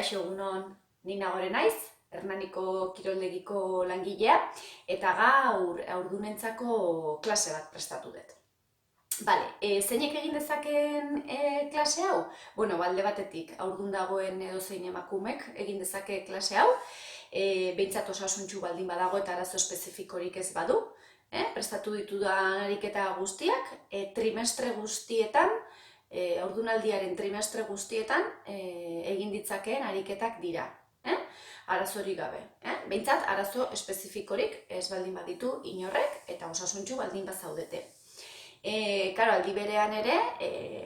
Kaixo egunon, ni Nagore naiz, Hernaniko kiroldegiko langilea, eta gaur haurdunentzako klase bat prestatu dut. Bale, zeinek egin dezaken klase hau? Bueno, alde batetik, haurdun dagoen edozein emakumek egin dezake klase hau, behintzat osasuntsu baldin badago eta arazo espezifikorik ez badu. Prestatu ditudan ariketa guztiak, trimestre guztietan, haurdunaldiaren trimestre guztietan egin ditzakeen ariketak dira. Arazorik gabe. Behintzat, arazo espezifikorik ez baldin baditu inorrek eta osasuntsu baldin bazaudete. Karo, aldi berean ere,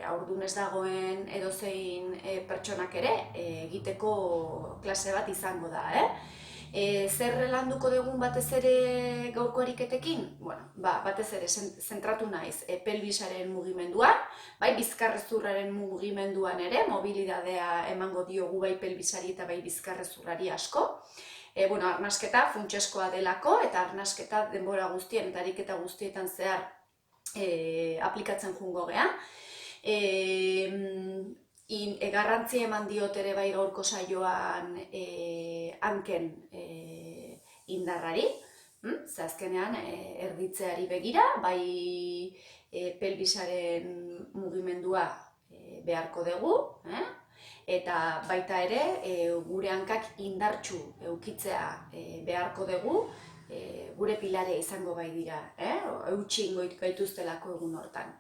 haurdun ez dagoen edozein pertsonak ere egiteko klase bat izango da. Zer landuko dugun batez ere gaurko ariketekin? Bueno, batez ere zentratu naiz pelbisaren mugimenduan, bai bizkarrezurraren mugimenduan ere, mobilidadea emango diogu bai pelbisari eta bai bizkarrezurrari asko. Arnasketa funtsezkoa delako eta arnasketa denbora guztien eta ariketa guztietan zehar aplikatzen joango gea. Garrantzi eman diot ere bai gaurko saioan hanken indarrari, ze azkenean erditzeari begira, bai pelbisaren mugimendua beharko dugu, eta baita ere gure hankak indartsu eukitzea beharko dugu, gure pilare izango bai dira, eutsi ingo gaituztelako egun hortan.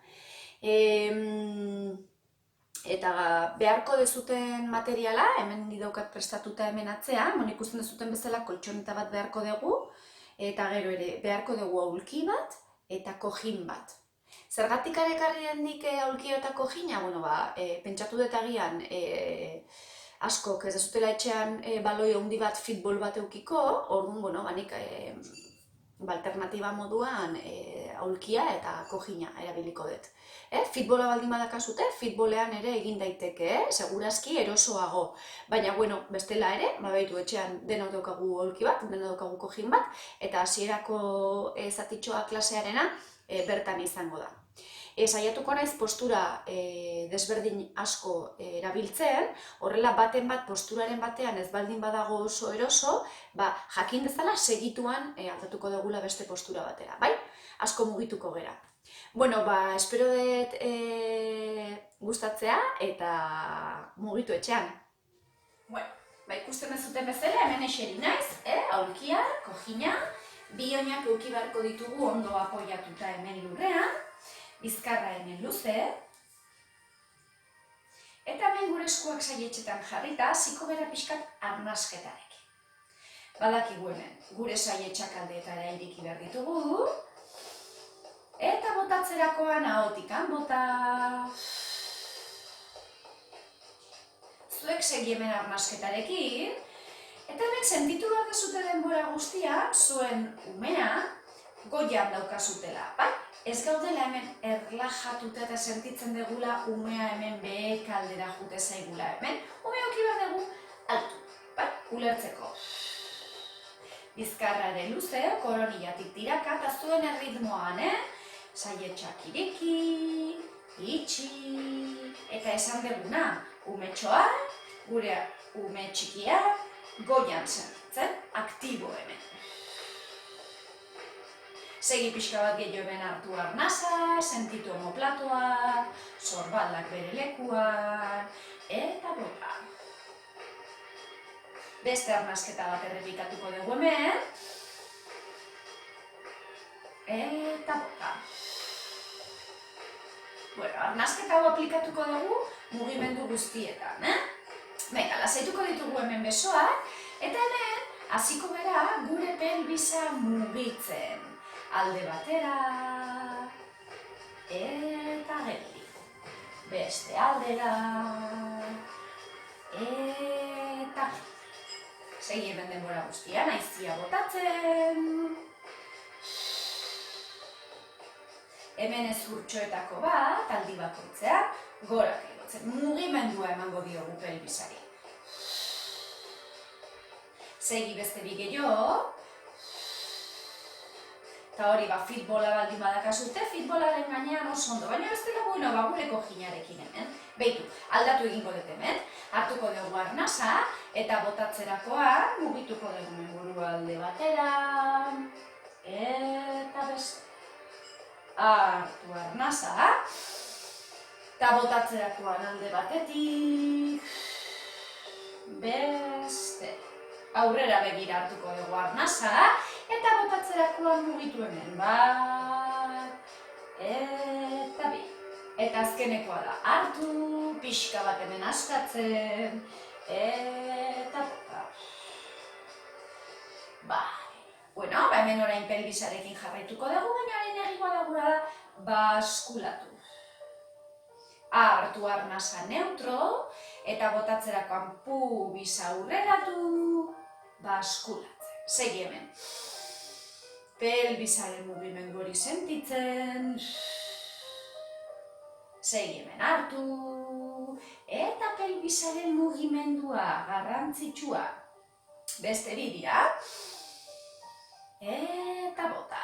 Eta beharko dezuten materiala, hemen daukat prestatuta hemen atzean, ikusten dezuten bezala koltxoneta bat beharko dugu, eta gero ere beharko dugu aulki bat eta kojin bat. Zergatik ekarri hendik aulki eta kojina? Pentsatu dut agian askok ez dezutela etxean baloi handi bat, fitbol bat eukiko, orduan, nik alternatiba moduan aulkia eta kojina erabiliko dut. Fitbola baldin badakazute, fitbolean ere egin daiteke, segurazki erosoago. Baina, bestela ere, baitu etxean denok daukagu aulki bat, denok daukagu kojin bat, eta hasierako zatitxoa klasearena bertan izango da. Saiatuko naiz postura desberdin asko erabiltzen, horrela baten bat posturaren batean ez baldin badago oso eroso, jakin dezala segituan aldatuko dugula beste postura batera, bai? Asko mugituko gera. Espero dut gustatzea eta mugitu etxean. Ikusten dezuten bezala, hemen eseri naiz, aulkia, kojina, bi oinak euki beharko ditugu ondo apoiatuta hemen lurrean, bizkarra hemen luze, eta hemen gure eskuak saietxetan jarrita, hasiko gara pixkat arnasketarekin. Badakigu hemen, gure saietxak aldeetara iriki behar ditugu, eta botatzerakoan ahotikan bota. Zuek segi hemen arnasketarekin, eta hemen sentitu behar dezute denbora guztia, zuen umea goian daukazutela, bai? Ez gaudela hemen erlajatuta eta sentitzen degula umea hemen behek aldera jute zaigula hemen. Umea auki behar dugu altu, bai? Ulertzeko. Bizkarra ere luze, koronillatik tiraka, eta zuen erritmoan, saietxak ireki, itxi, eta esan deguna, umetxoa, gure ume txikia, goian sentitzen, aktibo hemen. Segi pixka bat gehiago hemen hartu arnasa, sentitu omoplatoa, sorbaldak bere lekuan, eta bota. Beste arnasketa bat errepikatuko dugu hemen, eta bota. Arnasketa hau aplikatuko dugu mugimendu guztietan. Lasaituko ditugu hemen besoak, eta hemen hasiko gara gure pelbisa mugitzen. Alde batera, eta geldi. Beste aldera, eta geldi. Segi hemen denbora guztian, haizia botatzen. Hemen ezurtxoetako bat, aldi bakoitzean, gorak egotzen. Mugimendua emango diogu pelbisari. Segi beste bi gehiago. Eta hori, fitbola baldin badakazute, fitbolaren gainean oso ondo. Baina bestela gure kojinarekin hemen. Beitu, aldatu egingo dut hemen. Hartuko dugu arnasa, Eta botatzerakoan, mugituko dugu burua alde batera, eta beste. Hartu arnasa, eta botatzerakoan alde batetik, beste. Aurrera begira hartuko dugu arnasa, eta botatzerakoan mugitu hemen, bat, eta bi. Eta azkenekoa da, hartu, pixka bat hemen askatzen, eta bota. Bueno, hemen orain pelbisarekin jarraituko dugu, baina orain egingo dugula da baskulatu. Hartu arnasa neutro, eta botatzerakoan pubis aurreratu, baskulatzen. Segi hemen. Pelbisaren mugimendu hori sentitzen. Segi hemen hartu, eta pelbisaren mugimendua garrantzitsua. Beste bi dira. Eta bota.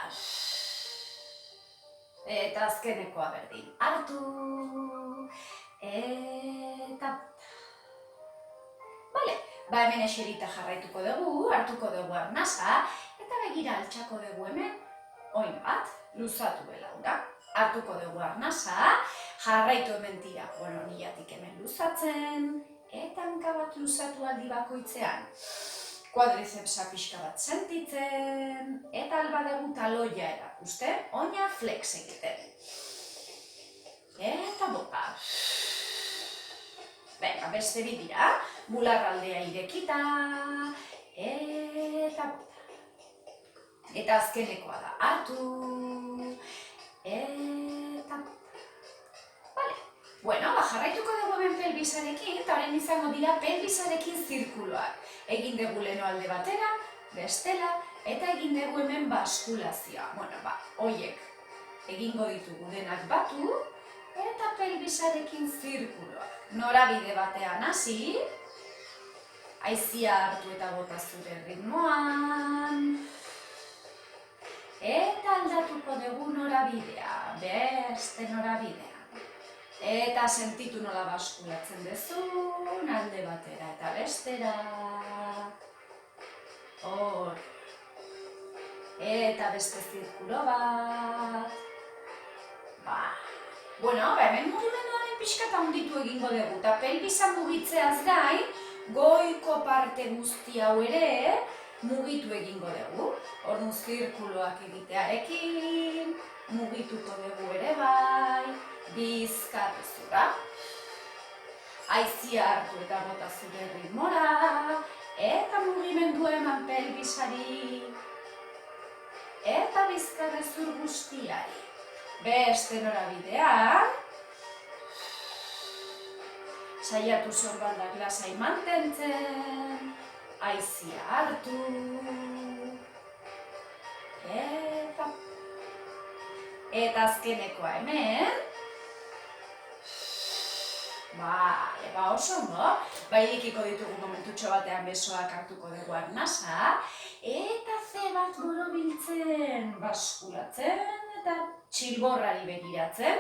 Eta azkenekoa berdin. Hartu, eta bota. Bale, hemen eserita jarraituko dugu, hartuko dugu arnasa, eta begira altxako dugu hemen, oin bat, luzatu belaura. Hartuko dugu arnasa, jarraitu hemen tira koloniatik hemen luzatzen, eta hanka bat luzatu aldi bakoitzean. Kuadrizepsa pixka bat sentitzen, eta alba dugu taloia erakusten, oina flex egiten. Eta bota. Venga, beste bi dira, bularraldea irekita, eta bota. Eta azkenekoa da, hartu, eta bota. Vale. Bueno, jarraituko dugu hemen pelbisarekin, eta orain izango dira pelbisarekin zirkuloak. Egin dugu leno alde batera, bestela, eta egin dugu hemen baskulazioa. Bueno, hoiek egingo ditugu denak batu, eta pelbisarekin zirkuloak. Norabide batean hasi, haizia hartu eta bota zure ritmoan, eta aldatuko dugu norabidea, beste norabidean. Eta sentitu nola baskulatzen dezun, alde batera eta bestera. Hor. Eta beste zirkulo bat. Bueno, hemen mugimenduaren pixkat handitu egingo dugu, eta pelbisa mugitzeaz gain, goiko parte guzti hau ere mugitu egingo dugu. Orduan zirkuloak egitearekin, mugituko dugu ere bai, bizkarrezura. Haizia hartu eta bota zure ritmora, eta mugimendua eman pelbisari, eta bizkarrezur guztiari. Beste norabidean, saiatu sorbaldak lasai mantentzen, haizia hartu, eta azkenekoa hemen, oso ondo, irekiko ditugu momentutxo batean besoak hartuko dugu arnasa, eta ze bat borobiltzen, baskulatzen, eta txilborrari begiratzen.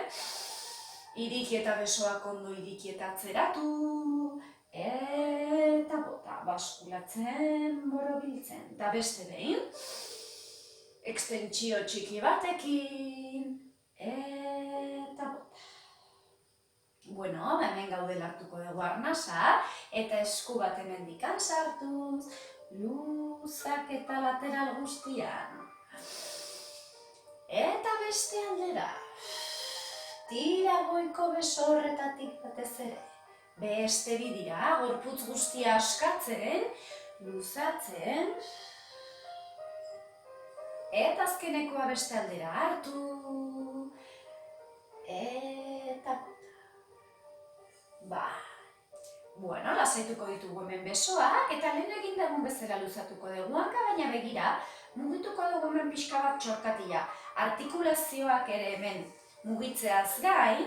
Iriki eta besoak ondo iriki eta atzeratu, eta bota, baskulatzen, borobiltzen. Eta beste behin, ekstentsio txiki batekin, eta bota. Bueno, hemen gaudela hartuko dugu arnasa, eta esku bat hemendik sartuz, luzak eta lateral guztian. Eta beste aldera. Tira goiko beso horretatik batez ere. Beste bi dira, gorputz guztia askatzen, luzatzen. Eta azkenekoa beste aldera hartu. Eta bueno, lasaituko ditugu hemen besoak, eta lehen egin dugun bezala luzatuko dugu hanka, baina begira, mugituko dugu hemen pixka bat txorkatila. Artikulazioak ere hemen mugitzeaz gain,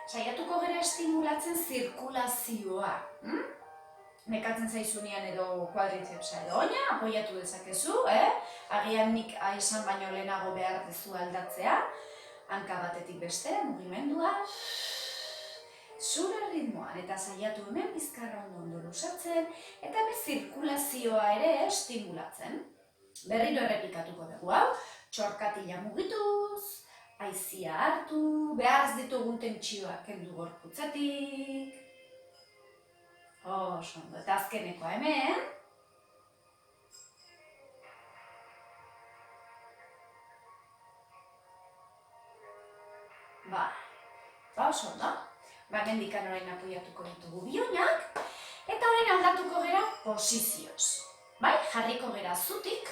saiatuko gara estimulatzen zirkulazioa. Mekatzen zaizunean edo kuadrizepsa edo oina, apoiatu dezakezu, agian nik izan baino lehenago behar dezu aldatzea, hanka batetik bestera, mugimendua. zure ritmoan, eta saiatu hemen pizkarra ondo luzatzen, eta hemen zirkulazioa ere estimulatzen. Berriro errepikatuko dugu hau, txorkatila mugituz, haizia hartu, behar ez ditugun tentsioak kendu gorputzetik. Oso ondo, eta azkenekoa hemen. Oso ondo. Hemendikan orain apoiatuko ditugu bi oinak, eta orain aldatuko gera posizioz. Bai, jarriko gera zutik,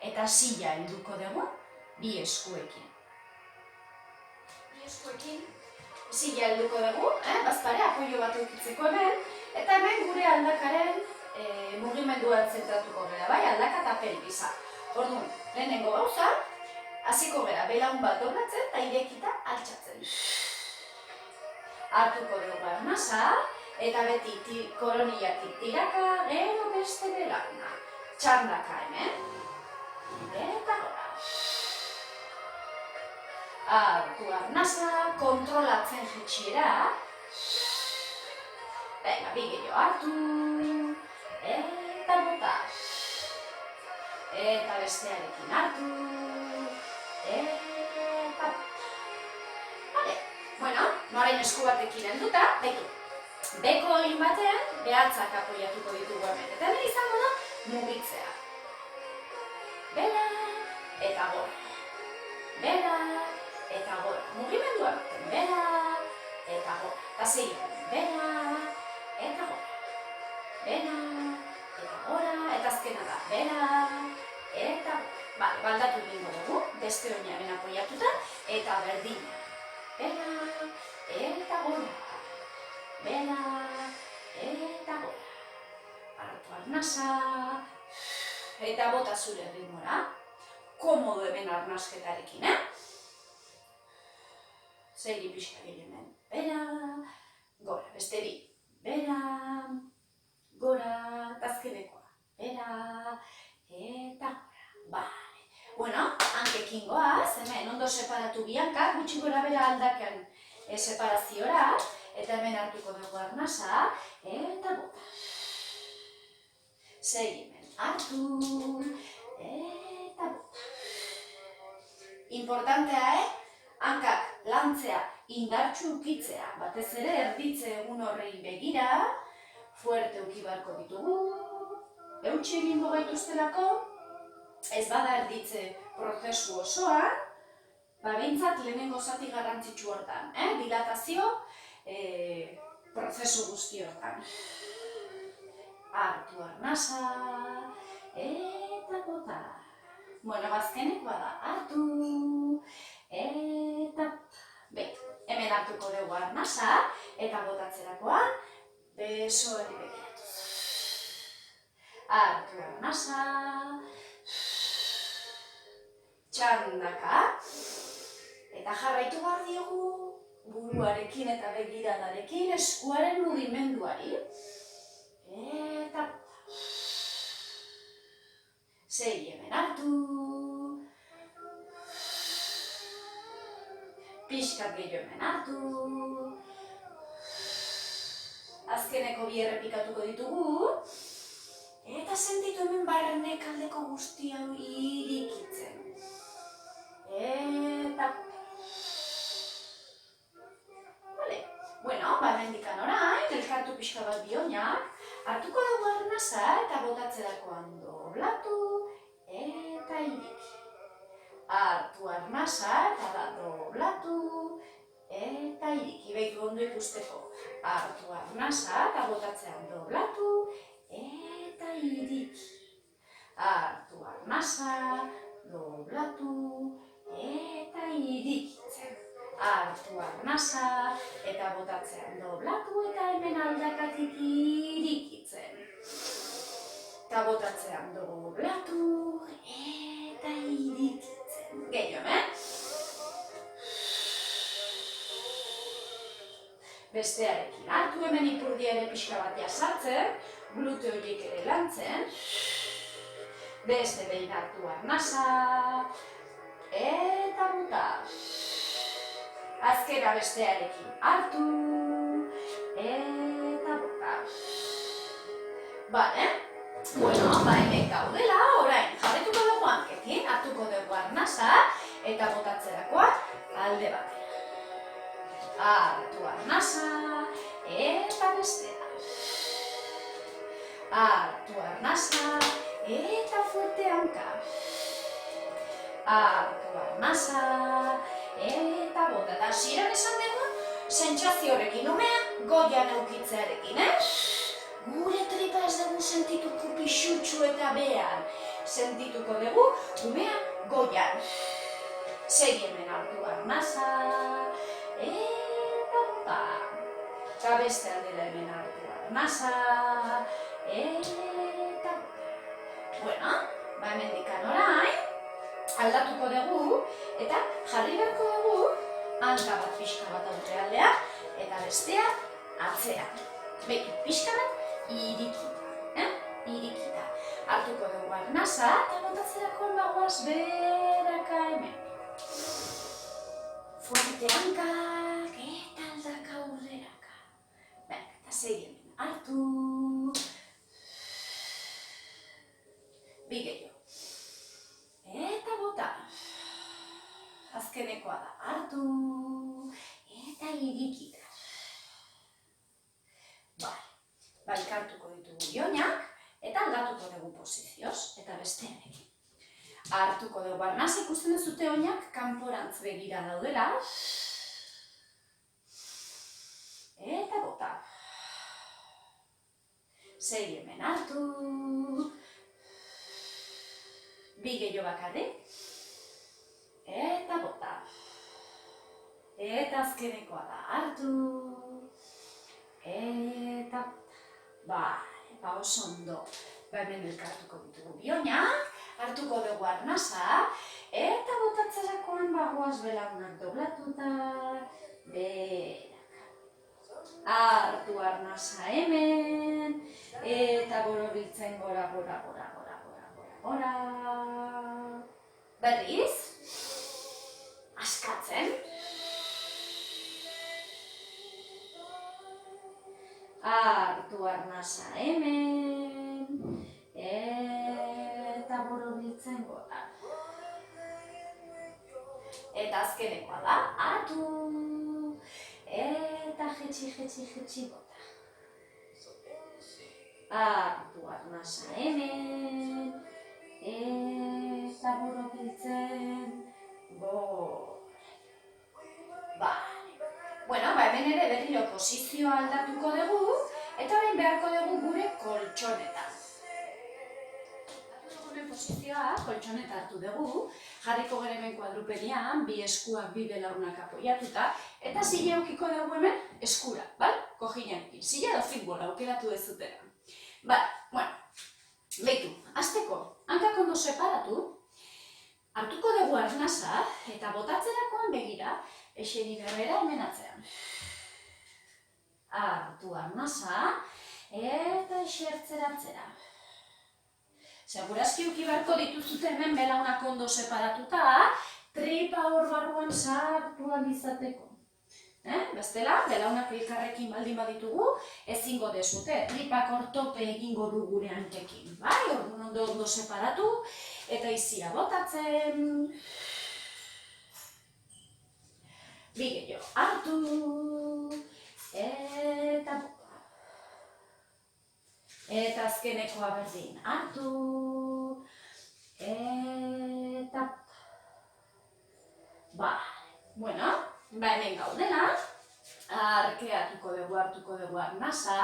eta silla helduko dugu bi eskuekin. Bi eskuekin silla helduko dugu, bazpare apoio bat eukitzeko hemen, eta hemen gure aldakaren mugimendua zentratuko gera, bai, aldaka eta pelbisa. Orduan, lehenengo gauza, hasiko gera belaun bat doblatzen eta irekita altxatzen. Hartuko dugu arnasa, eta beti koronillatik tiraka, gero beste belauna. Txandaka hemen, eta gora. Hartu arnasa, kontrolatzen jetxiera. Venga, bi gehiago hartu, eta bota. Eta bestearekin hartu, eta bota. Bueno, norain esku batekin helduta, baitu. Beko egin batean, behatzak apoiatuko ditugu hemen. Eta hemen izango da, mugitzea. Bera, eta gora. Bera, eta gora. Mugimendua ematen, bera, eta gora. Eta segiten, bera, eta gora. Bera, eta gora. Eta azkena da, bera, eta gora. Bale, baldatu egingo dugu, beste oina hemen apoiatuta, eta berdina. Bera, eta gora. Bera, eta gora. Hartu arnasa, eta bota zure ritmora. Komodo hemen arnasketarekin, Segi pixka hemen. Bera, gora, beste bi. Bera, gora, azkenekoa. Bera, eta gora. Bale. Bueno, hankekin goaz, hemen ondo separatu biankak, gutxi gora bera aldakean separaziora, eta hemen hartuko dugu arnasa, eta bota. Segi hemen, hartu, eta bota. Importantea, hankak lantzea, indartsu ukitzea, batez ere erditze egun horrei begira, fuerte uki beharko ditugu, eutsi egingo gaituztelako, ez bada erditze prozesu osoan, behintzat lehenengo zati garrantzitsu hortan, dilatazio prozesu guzti hortan. Hartu arnasa, eta bota. Bueno, azkenekoa da, hartu, eta bota. Hemen hartuko dugu arnasa, eta botatzerakoan, besoari begiratuz. Hartu arnasa, txandaka, eta jarraitu behar diogu buruarekin eta begiradarekin eskuaren mugimenduari. Eta bota. Segi hemen hartu. Pixkat gehiago hemen hartu. Azkeneko bi errepikatuko ditugu. Eta sentitu hemen barnek aldeko guzti hau irikitzen. Eta vale. Bueno, hemendikan orain, elkartu pixka bat bi oinak, hartuko dugu arnasa eta botatzerakoan doblatu eta iriki. Hartu arnasa eta doblatu eta iriki. Behitu ondo ikusteko. Hartu arnasa eta botatzean doblatu eta iriki. Hartu arnasa, doblatu eta irikitzen. Hartu arnasa eta botatzean doblatu eta hemen aldakatik irikitzen. Eta botatzean doblatu eta irikitzen. Gehiago, Bestearekin hartu hemen ipurdia ere pixka batea sartzen, glute horiek ere lantzen. Beste behin hartu arnasa, eta bota. Azkera bestearekin hartu, eta bota. Bale, bueno, hemen gaudela, orain jarrituko dugu hankekin, hartuko dugu arnasa eta botatzerakoa alde batera. Hartu arnasa eta bestera. Hartu arnasa eta fuerte hanka. Hartu arnasa eta bota. Eta hasieran esan dugu, sentsazio horrekin umea, goian eukitzearekin, Gure tripa ez dugu sentituko pixutxu eta behar. Sentituko dugu umea goian. Segi hemen hartu arnasa eta bota. Eta beste aldera hemen hartu arnasa eta bota. Bueno, hemen dikan orain, aldatuko dugu eta jarri beharko dugu hanka bat pixka bat aurrealdean eta bestea atzean. Beti, pixka bat irikita, irikita. Hartuko dugu arnasa eta botatzerako bagoaz beraka hemen. Fuerte hankak eta aldaka aurreraka. Eta segi hemen hartu. Bigeio. Eta bota. Azkenekoa da hartu eta irikita. Balkartuko ditugu joinak eta aldatuko dugu posizioz eta bestearekin. Hartuko dugu arnasa, ikusten duzute oinak kanporantz begira daudela. Eta bota. Segi hemen hartu. Bi gehiago bakarrik. Eta bota. Eta azkenekoa da hartu. Eta oso ondo. Hemen elkartuko ditugu bioinak, hartuko dugu arnasa, eta botatzerakoan bagoaz belaunak doblatuta, beraka. Hartu arnasa hemen, eta borobiltzen gora. Berriz, askatzen. Hartu arnasa hemen, eta borobiltzen gora. Eta azkenekoa da, hartu, eta jetxi bota. Hartu arnasa hemen, eta borobiltzen gora. Bueno, hemen ere berriro posizioa aldatuko dugu, eta orain beharko dugu gure koltxoneta. Gure posizioa, koltxoneta hartu dugu, jarriko gara hemen kuadrupedian, bi eskuak bi belaunak apoiatuta, eta zile eukiko dugu hemen eskura, kojinarekin. Zile edo futbol aukeratu ez dutera. Bueno, behitu, hasteko, hankak ondo separatu, hartuko dugu arnasa, eta botatzerakoan begira, eseri berbera hemen atzean. Hartu arnasa eta esertzeratzera. Segurazki uki beharko dituzute hemen belaunak ondo separatuta, tripa hor barruan sartu izateko. Bestela, belaunak elkarrekin baldin baditugu, ezingo dezute, tripak ortope egingo du gure hankekin. Orduan ondo separatu eta izia botatzen. Bi gehiago hartu, eta bota. Eta azkenekoa berdin hartu, eta bota. Bueno, hemen gaudela, arkeatuko hartuko dugu arnasa,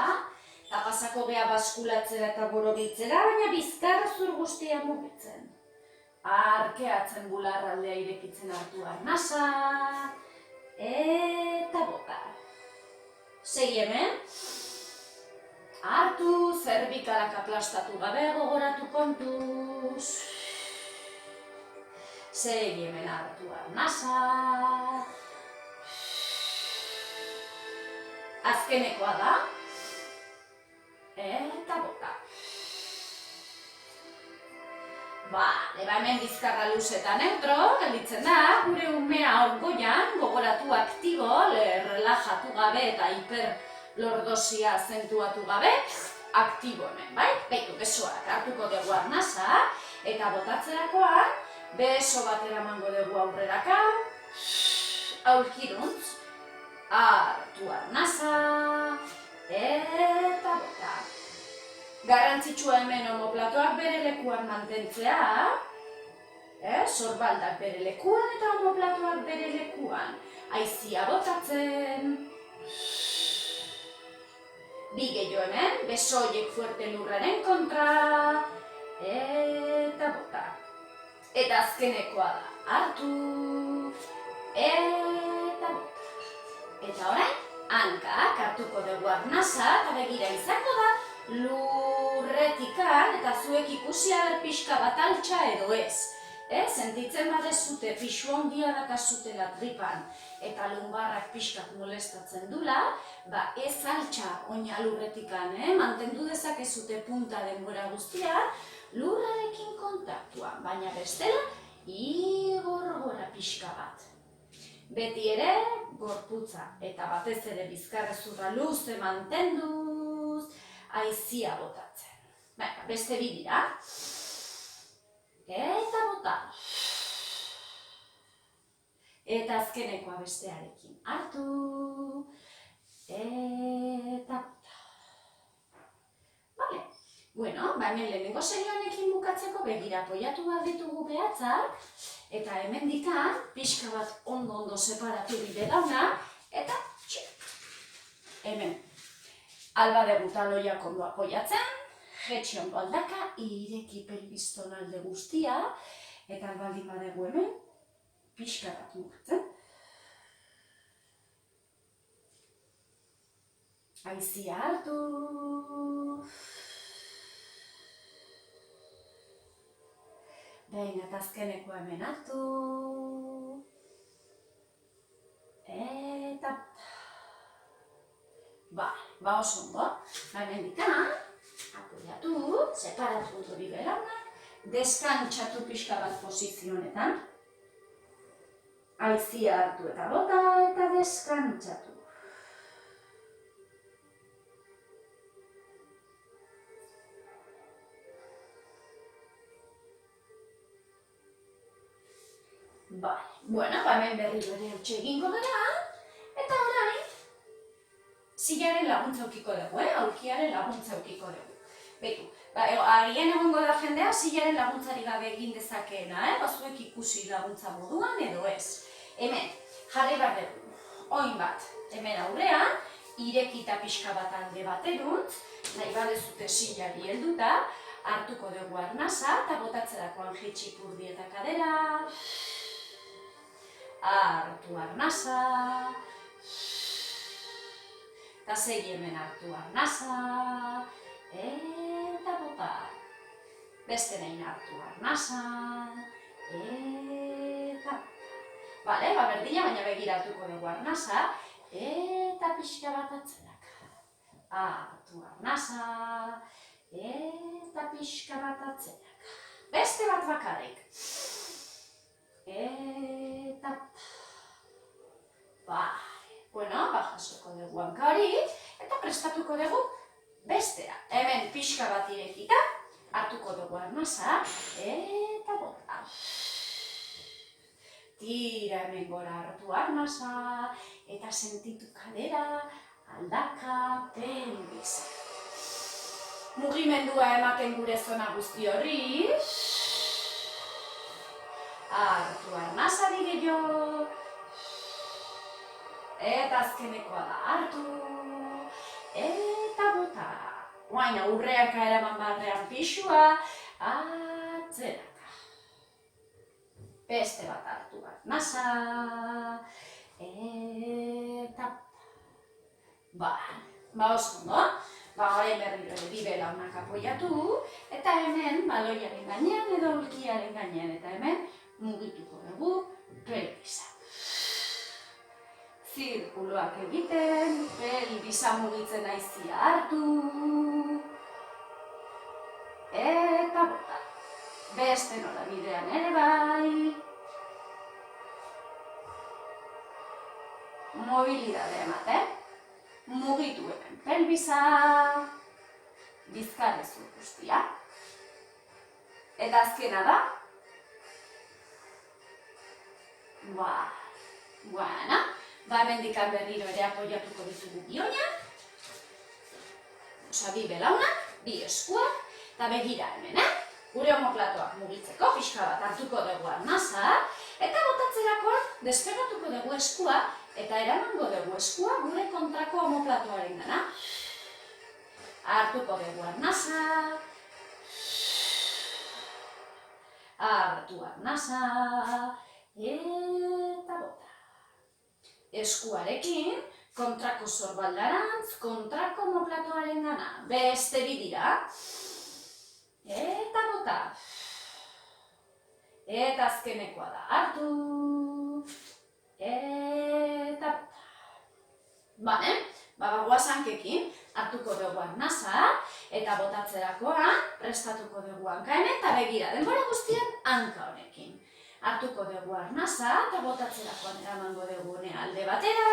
eta pasako geha baskulatzera eta borobiltzera, baina bizkarra zur guztia mugitzen. Arkeatzen bularraldea irekitzen hartu arnasa, eta bota. Segi hemen. Hartu, zerbikalak aplastatu gabe gogoratu kontuz. Segi hemen hartu arnasa. Azkenekoa da. Eta bota. Hemen bizkarra luz eta neutro, gelditzen da, gure umea hor goian, gogoratu aktibo, relajatu gabe eta hiper lordosia zentuatu gabe, aktibo hemen, bai? Beitu, besoak hartuko dugu arnasa, eta botatzerakoan, beso bat eramango dugu aurreraka, aurkiruntz, hartu arnasa, eta bota. Garrantzitsua hemen omoplatoak bere lekuan mantentzea, sorbaldak bere lekuan eta omoplatoak bere lekuan. Haizia botatzen. Bi gehiago hemen, besoiek fuerte lurraren kontra, eta bota. Eta azkenekoa da, hartu, eta bota. Eta orain, hankak hartuko dugu arnasa, eta begira izango da, lurretikan, eta zuek ikusi aber pixka bat altxa edo ez. Sentitzen badezute pixu handia dakazutela tripan eta lumbarrak pixkat molestatzen dula, ez altxa oina lurretikan, mantendu dezakezute punta denbora guztia, lurrarekin kontaktuan, baina bestela, igor-gora pixka bat. Beti ere, gorputza eta batez ere bizkarrezurra luze mantenduz, haizia botatzen. Beste bi dira. Eta bota. Eta azkenekoa bestearekin hartu. Eta bota. Bale. Bueno, hemen lehenengo serioanekin bukatzeko begira apoiatu bat ditugu behatzak. Eta hemen dikan, pixka bat ondo separatu bide dauna. Eta txik. Hemen. Alba dugu taloiak ondo apoiatzen. Jetxe ondo aldaka, ireki pelbiston alde guztia, eta albaldin badegu hemen, pixka bat mugatzen. Haizia hartu. Behin eta azkeneko hemen hartu. Eta... Ba oso ondo. Hemen dikan. Apoiatu, separatu hori belaunak, deskantxatu pixka bat posizionetan. Haizia hartu eta bota eta deskantxatu. Bueno, hemen berriro ere utxe egingo gara, eta orain, zilaren laguntza eukiko dugu, aulkiaren laguntza eukiko dugu. Beitu, agian egongo da jendea zilaren laguntzari gabe egin dezakeena, bazuek ikusi laguntza moduan edo ez. Hemen, jarri bat dugu, oin bat, hemen aurrean, irekita pixka bat alde bateruntz, nahi badezute zilari helduta, hartuko dugu arnasa, eta botatzerakoan jitsi purdi eta kadera, hartu arnasa, eta segi hemen hartu arnasa, eta bota. Beste nahin hartu arnasa, eta... Bale, berdina, baina begiratuko dugu arnasa, eta pixka bat atzeraka. Hartu arnasa, eta pixka bat atzeraka. Beste bat bakarrik. Eta... Bueno, jasoko dugu hanka hori, eta prestatuko dugu bestea. Hemen pixka bat irekita, hartuko dugu arnasa, eta bota. Tira hemen gora hartu arnasa, eta sentitu kadera, aldaka, pelbis. Mugimendua ematen gure zona guzti horri. Hartu arnasa gehiago. Eta azkenekoa da hartu. Eta bota. Oain aurreaka eraman barrean pixua. Atzeraka. Beste bat hartu arnasa. Eta... oso ondo. Orain berriro ere bi belaunak apoiatu. Eta hemen baloiaren gainean edo ulkiaren gainean. Eta hemen mugituko dugu pelbisa. Zirkuloak egiten, pelbisa mugitzen haizia hartu. Eta bota. Beste norabidean ere bai. Mobilidade ematen. mugitu hemen pelbisa, bizkarrezur guztia. Eta azkena da, bueno, hemendikan berriro ere apoiatuko ditugu bi oinak, bi belaunak, bi eskuak, eta begira hemen, gure omoplatoak mugitzeko, pixka bat hartuko dugu arnasa, eta botatzerakoan despegatuko dugu eskua, eta eramango dugu eskua gure kontrako omoplatoaren gana. Hartuko dugu arnasa, hartu arnasa, eta bota. Eskuarekin, kontrako sorbaldarantz, kontrako omoplatoaren gana. Beste bidira. Eta bota. Eta azkenekoa da. Hartu. Eta bota. Bale, bagoaz hankekin, hartuko dugu arnasa, eta botatzerakoan, prestatuko dugu hanka hemen, eta begira, denbora guztian hanka honekin. Hartuko dugu arnasa, eta botatzerakoan eramango dugu alde batera,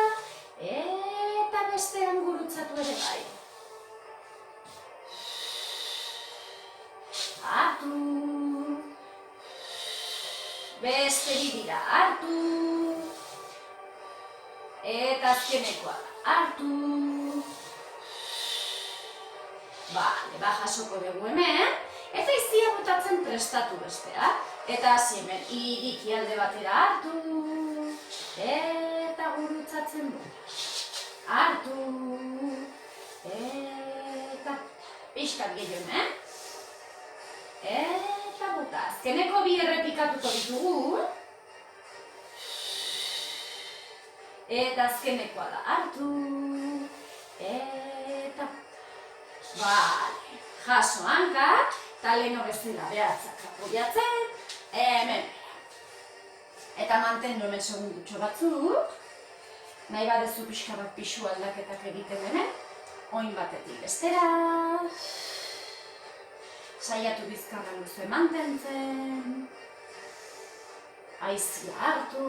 eta bestean gurutzatu ere bai. Hartu. Beste bidira, hartu. Eta azkenekoa da, hartu. Bale, jasoko dugu hemen, eta izia botatzen prestatu bestea. Eta hasi hemen, iriki alde batera hartu, eta gurutzatzen bota. Hartu, eta pixkat gehiago hemen. Eta bota, azkeneko bi errepikatuko ditugu. Eta azkenekoa da hartu, eta bota. Bale, jaso hankak, eta leheno bezala behatzak apoiatzen. Hemen. Eta mantendu hemen segundutxo batzuk. Nahi badezu pixka bat pixu aldaketak egiten hemen. Oin batetik bestera. Saiatu bizkarra luze mantentzen. Haizia hartu.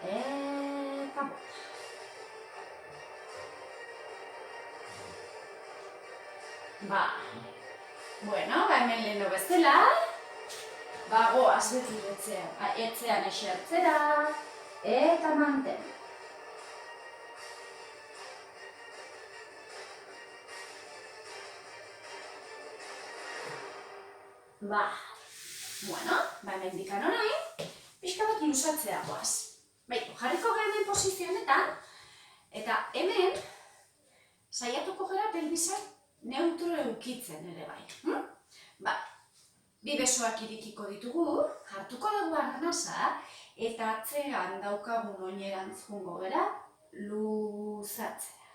Eta bota. Bueno, hemen leheno bezala, goaz beti etzean esertzera, eta manten. Bueno, hemen dikan orain, pixka bat luzatzea goaz. Jarriko garen posizionetan, eta hemen saiatuko gara pelbisak neutro eukitzen ere bai. Bi besoak irikiko ditugu, hartuko dugu arnasa, eta atzean daukagun oinerantz jungo gara, luzatzea.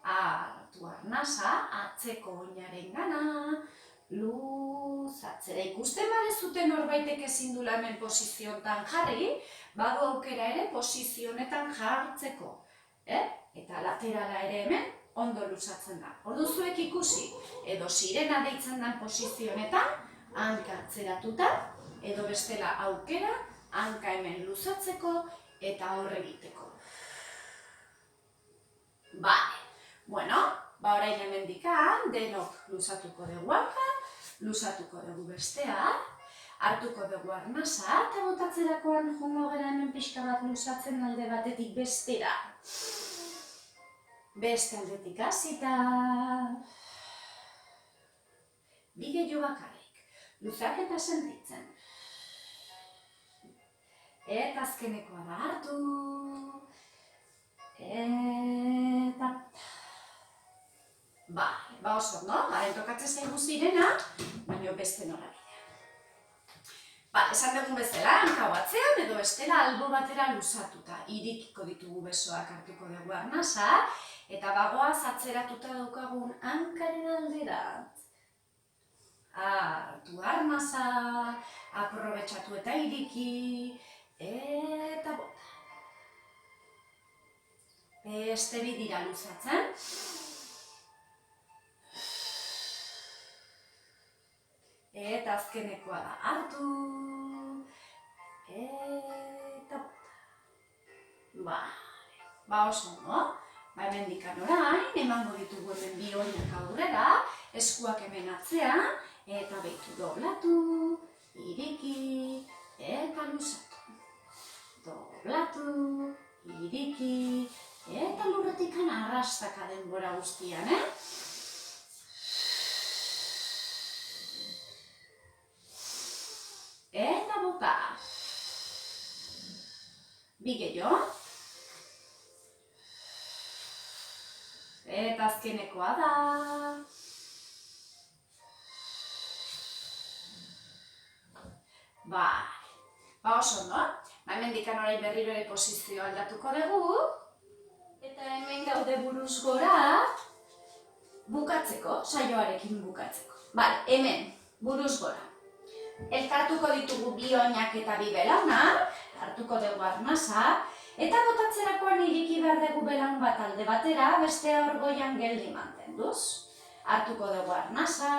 Hartu arnasa, atzeko oinaren gana, luzatzera. Ikusten badezuten norbaitek ezin dula hemen posizionetan jarri, badu aukera ere posizionetan jartzeko. Eta laterala ere hemen, ondo luzatzen da. Ordu zuek ikusi, edo sirena deitzen den posizionetan, hanka atzeratuta, edo bestela aukera, hanka hemen luzatzeko eta horre egiteko. Bueno, orain hemen dikan, denok luzatuko dugu hanka, luzatuko dugu bestea, hartuko dugu arnasa, eta botatzerakoan jongo gara hemen pixka bat luzatzen alde batetik bestera. Beste aldetik hasita. Bide jo bakarrik. Luzaketa sentitzen. Eta azkenekoa da hartu. Eta... oso, no? Tokatzen zaigu zirena, baina beste norabidea. Esan dugun bezala, hanka batzean edo bestela albo batera luzatuta. Irikiko ditugu besoak hartuko dugu arnasa, eta bagoaz atzeratuta daukagun hankaren alderat. Hartu arnasa, aprobetxatu eta iriki, eta bota. Beste bidira luzatzen. Eta azkenekoa da hartu, eta bota. Ba oso ondo. Hemendikan orain, emango ditugu hemen bi oinak aurrera, eskuak hemen atzean, eta beitu doblatu, ireki, eta luzatu. Doblatu, ireki, eta lurretikan arrastaka denbora guztian, Eta bota. Bi gehiago. Eta azkenekoa da. Ba oso ondo. Hemendikan orain berriro ere posizio aldatuko dugu. Eta hemen gaude buruz gora. Bukatzeko, saioarekin bukatzeko. Hemen, buruz gora. Elkartuko ditugu bi oinak eta bi belaunak. Hartuko dugu arnasa. Eta botatzerakoan ireki behar dugu belaun bat alde batera, bestea hor goian geldi mantenduz. Hartuko dugu arnasa,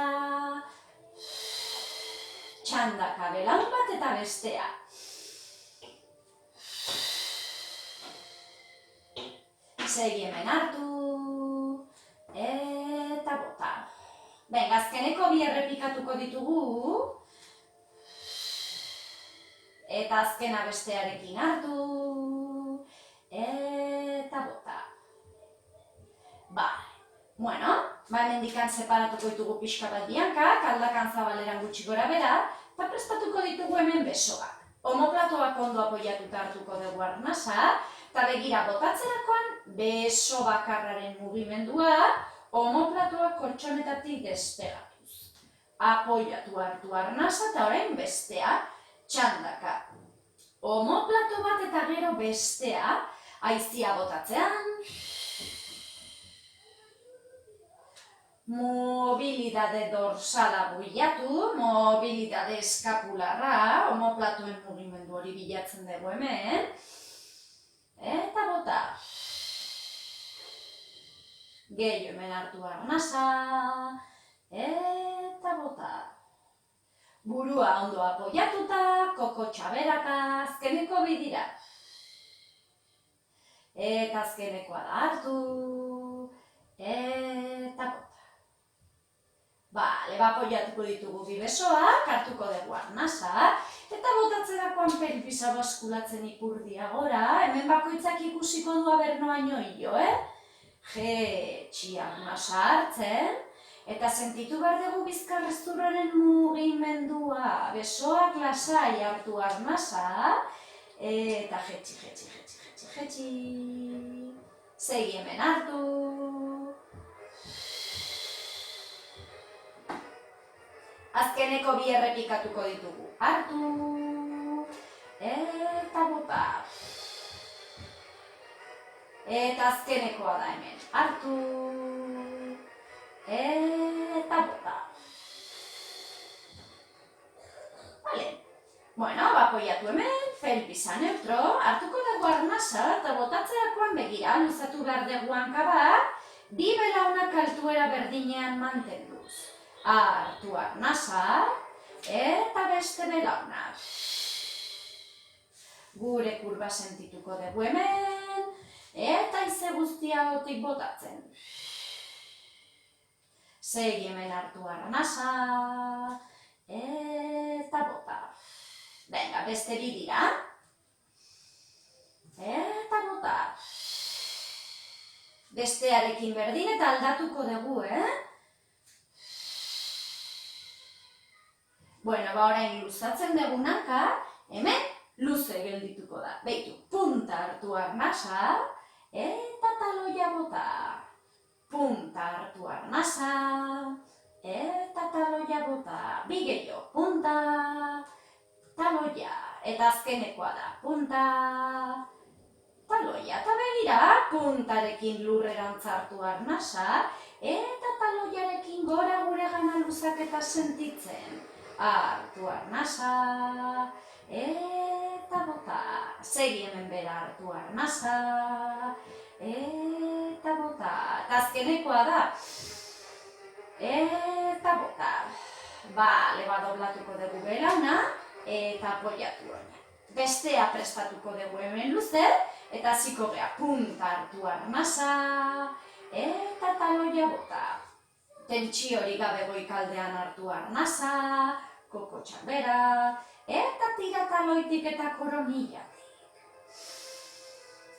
txandaka belaun bat eta bestea. Segi hemen hartu, eta bota. Azkeneko bi errepikatuko ditugu. Eta azkena bestearekin hartu. Eta bota. Hemendikan separatuko ditugu pixka bat biankak, aldakan zabaleran gutxi gora bera, eta prestatuko ditugu hemen besoak. Omoplatoak ondo apoiatuta hartuko dugu arnasa, eta begira botatzerakoan beso bakarraren mugimendua, omoplatoak koltxonetatik despegatuz. Apoiatu hartu arnasa eta orain bestea, txandaka. Omoplato bat eta gero bestea, haizia botatzean. Mobilidade dorsala bilatu, mobilidade eskapularra, omoplatoen mugimendu hori bilatzen dugu hemen. Eta bota. Gehiago hemen hartu arnasa. Eta bota. Burua ondo apoiatuta, koko txaberaka, azkeneko bidira. Eta azkenekoa da hartu. Eta bota. Apoiatuko ditugu bi besoak, hartuko dugu arnasa. Eta botatzerakoan pelbisa baskulatzen ipurdia gora. Hemen bakoitzak ikusiko du abernoaino hilo, Jetxi arnasa hartzen. Eta sentitu behar dugu bizkarrezurraren mugimendua, besoak lasai hartu arnasa, eta jetxi. Segi hemen hartu. Azkeneko bi errepikatuko ditugu. Hartu, eta bota. Eta azkenekoa da hemen. Hartu. Eta bota. Apoiatu hemen, pelbisa neutro, hartuko dugu arnasa eta botatzerakoan begira, luzatu behar dugu hanka bat, bi belaunak altuera berdinean mantenduz. Hartu arnasa eta beste belaunak. Gure kurba sentituko dugu hemen, eta haize guztia hotik botatzen. Segi hemen hartu arnasa, eta bota. Beste bidira. Eta bota. Bestearekin berdin eta aldatuko dugu, Orain luzatzen dugunaka, hemen luze geldituko da. Beitu, punta hartu arnasa, eta taloia bota. Punta hartu arnasa, eta taloia bota. Bi gehiago, punta, taloia. Eta azkenekoa da, punta, taloia. Eta begira, puntarekin lurrerantz hartu arnasa, eta taloiarekin gora gure gana luzaketa sentitzen. Hartu arnasa, eta bota. Segi hemen bera hartu arnasa, eta bota. Eta azkenekoa da, eta bota. Doblatuko dugu belauna, eta apoiatu hori. Bestea prestatuko dugu hemen luze, eta hasiko gea punta hartu arnasa, eta taloia bota. Tentsiori gabe goikaldean hartu arnasa, kokotxak bera, eta tira taloitik eta koronillatik.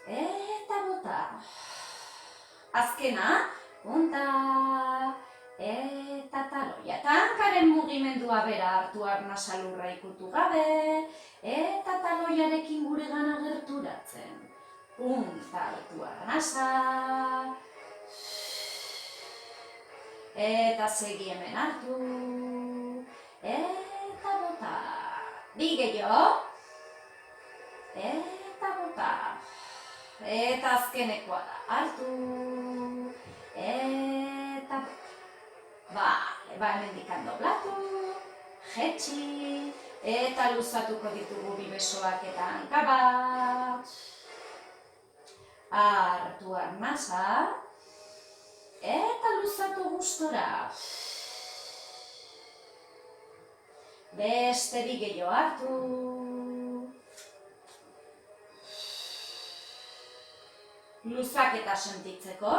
Eta bota. Azkena, punta, eta taloia. Eta hankaren mugimendua bera hartu arnasa lurra ikutu gabe, eta taloiarekin gure gana gerturatzen. Punta hartu arnasa, eta segi hemen hartu, eta bota. Bi gehiago, eta bota. Eta azkenekoa da, hartu, eta bota. Hemendik doblatu, jetxi, eta luzatuko ditugu bi besoak eta hanka bat. Hartu arnasa, eta luzatu gustora. Beste bi gehiago hartu. Luzaketa sentitzeko.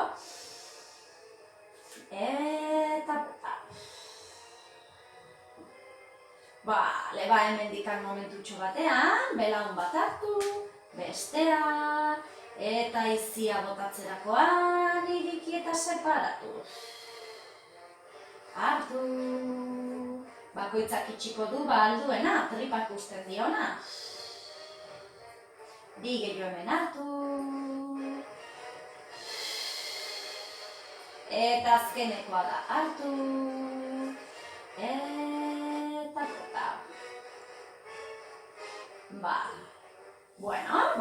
Eta bota. Hemendikan momentutxo batean, belaun bat hartu, bestea, eta izia botatzerakoan iriki eta separatu. Hartu. Bakoitzak itxiko du alduena, tripak usten diona. Bi gehiago hemen hartu. Eta azkenekoa da hartu, eta bota.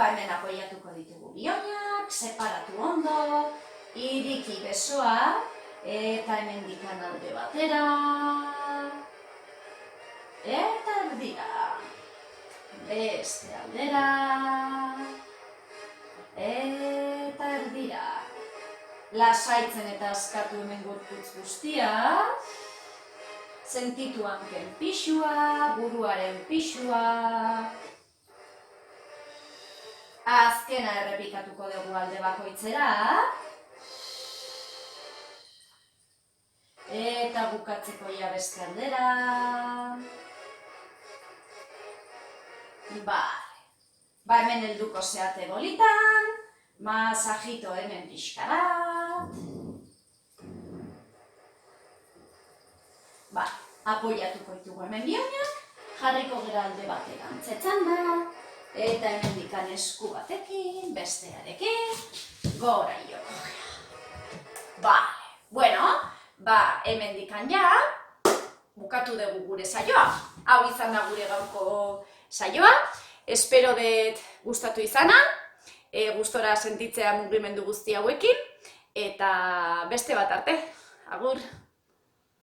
Hemen apoiatuko ditugu bioinak, separatu ondo, iriki besoa, eta hemendik alde batera, eta erdira, beste aldera, eta erdira. Lasaitzen eta askatu hemen gorputz guztia, sentitu hanken pixua, buruaren pixua. Azkena errepikatuko dugu alde bakoitzera. Eta bukatzeko ja beste aldera. Hemen helduko zeate bolitan, masajito hemen pixka bat. Apoiatuko ditugu hemen bioinak, jarriko gera alde batera antzetzan da, eta hemendik esku batekin, bestearekin, gora joko gera. Hemendik ja, bukatu dugu gure saioa. Hau izan da gure gaurko saioa. Espero dut gustatu izana, gustora sentitzea mugimendu guzti hauekin, eta beste bat arte. Agur!